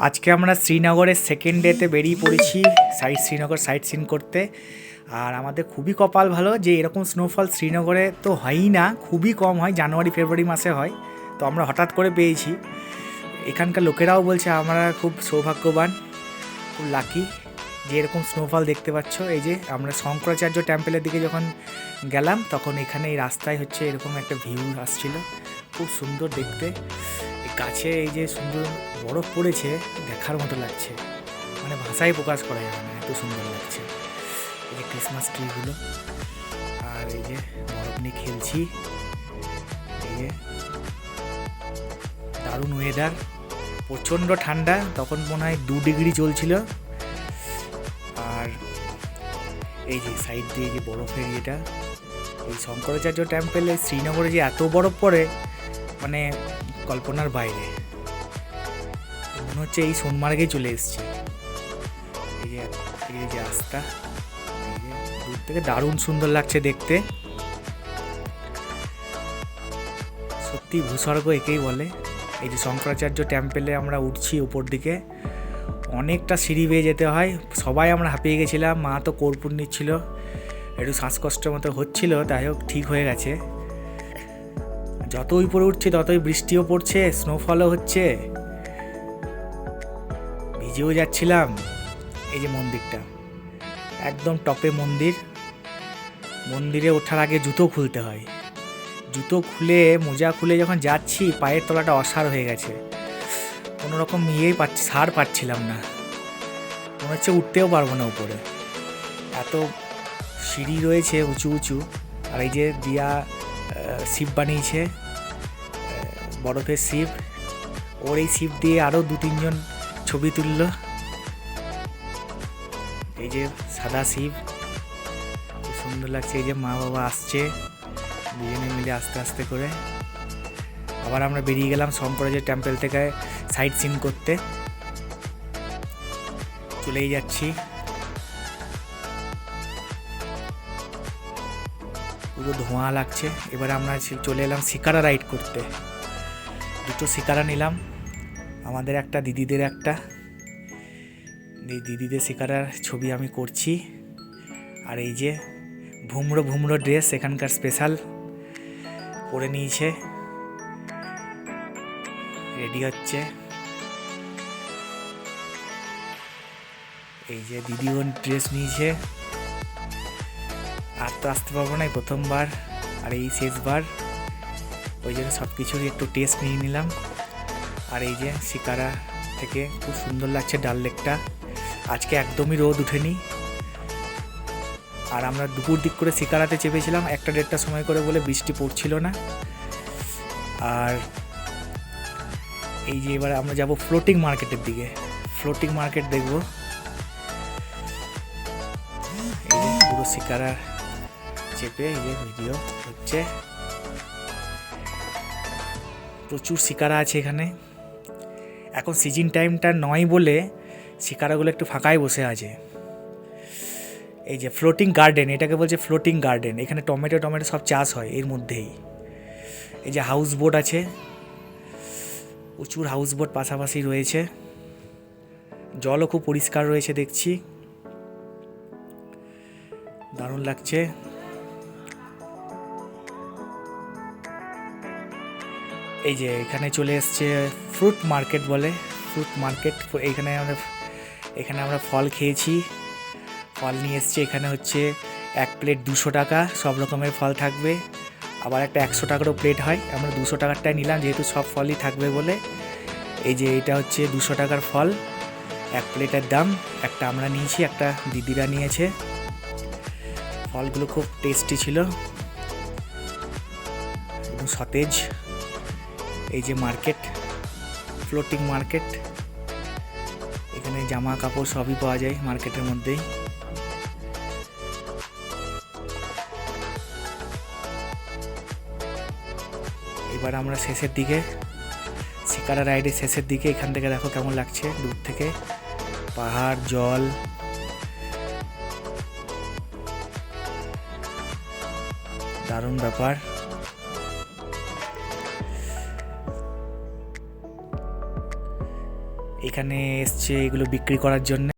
আজকে আমরা শ্রীনগরের সেকেন্ড ডেতে বেরিয়ে পড়েছি শ্রীনগর সাইট সিন করতে। আর আমাদের খুবই কপাল ভালো যে এরকম স্নোফল শ্রীনগরে তো হয়ই না, খুবই কম হয়, জানুয়ারি ফেব্রুয়ারি মাসে হয়। তো আমরা হঠাৎ করে পেয়েছি। এখানকার লোকেরাও বলছে আমরা খুব সৌভাগ্যবান, খুব লাকি যে এরকম স্নোফল দেখতে পাচ্ছ। এই যে আমরা শঙ্করাচার্য টেম্পলের দিকে যখন গেলাম তখন এখানে এই রাস্তায় হচ্ছে এরকম একটা ভিউ আসছিল, খুব সুন্দর দেখতে। গাছে এই যে সুন্দর বরফ পড়েছে, দেখার মতো লাগছে, মানে ভাষায় প্রকাশ করা যাবে না, এত সুন্দর লাগছে। এই যে ক্রিসমাস ট্রিগুলো, আর এই যে বরফ নিয়ে খেলছি। এই যে দারুণ ওয়েদার, প্রচণ্ড ঠান্ডা, তখন মনে হয় 2 ডিগ্রি চলছিল। আর এই যে সাইড দিয়ে যে বরফের ইয়েটা, এই শঙ্করাচার্য টেম্পেলে শ্রীনগরে যে এত বরফ পড়ে মানে কল্পনার বাইরে। মনে হচ্ছে এই সোনমার্গেই চলে এসেছি। এই যে রাস্তা, এই যে দূর থেকে দারুণ সুন্দর লাগছে দেখতে, সত্যি ভূস্বর্গ একেই বলে। এই যে শঙ্করাচার্য টেম্পেলে আমরা উঠছি উপর দিকে, অনেকটা সিঁড়ি বেয়ে যেতে হয়, সবাই আমরা হাঁপিয়ে গেছিলাম। মা তো কর্পূর নিচ্ছিল, একটু শ্বাসকষ্টের মতো হচ্ছিল, তাই হোক ঠিক হয়ে গেছে। যতই উপরে উঠছে ততই বৃষ্টিও পড়ছে, স্নোফলও হচ্ছে, ভিজেও যাচ্ছিলাম। এই যে মন্দিরটা একদম টপে মন্দির, মন্দিরে ওঠার আগে জুতো খুলতে হয়। জুতো খুলে মোজা খুলে যখন যাচ্ছি পায়ের তলাটা অসাড় হয়ে গেছে, কোনো রকম সার পাচ্ছিলাম না, মনে হচ্ছে উঠতেও পারবো না উপরে, এত সিঁড়ি রয়েছে উঁচু উঁচু। আর এই যে দিয়া শিব বানিয়েছে, বরফের শিব, ওর এই শিব দিয়ে আরও 2-3 জন ছবি তুলল। এই যে সাদা শিব, খুব সুন্দর লাগছে। এই যে মা বাবা আসছে, দুজনে মিলে আস্তে আস্তে করে আবার আমরা বেরিয়ে গেলাম শঙ্করাচার্য টেম্পল থেকে সাইট সিন করতে। চলেই যাচ্ছি, পুরো ধোঁয়া লাগছে। এবার আমরা চলে এলাম শিকারা রাইড করতে। 2টো শিকারা নিলাম, আমাদের একটা, দিদিদের একটা। দিদিদের শিকারার ছবি আমি করছি। আর এই যে ভুমড়ো ড্রেস এখানকার স্পেশাল পরে নিয়েছে, রেডি হচ্ছে। এই যে দিদিও ড্রেস নিয়েছে। আর তো আসতে পারবো না, প্রথমবার আর এই শেষবার, ওই জন্য সব কিছুরই একটু টেস্ট নিয়ে নিলাম। আর এই যে শিকারা থেকে খুব সুন্দর লাগছে ডাল লেকটা, আজকে একদমই রোদ উঠেনি। আর আমরা দুপুর দিক করে শিকারাতে চেপেছিলাম 1-1.5টা সময় করে বলে বৃষ্টি পড়ছিল না। আর এই যে এবার আমরা যাব ফ্লোটিং মার্কেটের দিকে, ফ্লোটিং মার্কেট দেখব। এই যে পুরো শিকারা চেপে এই যে ভিডিও হচ্ছে, প্রচুর শিকারা আছে এখানে। এখন সিজন টাইমটা নয় বলে শিকারাগুলো একটু ফাঁকায় বসে আছে। এই যে ফ্লোটিং গার্ডেন, এটাকে বলছে ফ্লোটিং গার্ডেন। এখানে টমেটো সব চাষ হয় এর মধ্যেই। এই যে হাউস বোট আছে, প্রচুর হাউস বোট পাশাপাশি রয়েছে, জলও খুব পরিষ্কার রয়েছে দেখছি, দারুণ লাগছে। এই যে এখানে চলে এসছে ফ্রুট মার্কেট বলে, ফ্রুট মার্কেট। এখানে আমরা ফল খেয়েছি, ফল নিয়ে এসছে। এখানে হচ্ছে 1 প্লেট 200 টাকা, সব রকমের ফল থাকবে। আবার একটা 100 টাকারও প্লেট হয়, আমরা 200 টাকারটাই নিলাম যেহেতু সব ফলই থাকবে বলে। এই যে এটা হচ্ছে 200 টাকার ফল, 1 প্লেটের দাম। একটা আমরা নিয়েছি, একটা দিদিরা নিয়েছে। ফলগুলো খুব টেস্টি ছিল, একদম সতেজ। এই যে মার্কেট, ফ্লোটিং মার্কেট, এখানে জামা কাপড় সবই পাওয়া যায় মার্কেটের মধ্যেই। এবার আমরা শেষের দিকে, শিকারা রাইডের শেষের দিকে। এখান থেকে দেখো কেমন লাগছে দূর থেকে, পাহাড়, জল, দারুণ ব্যাপার। এখানে এসছে এগুলো বিক্রি করার জন্য।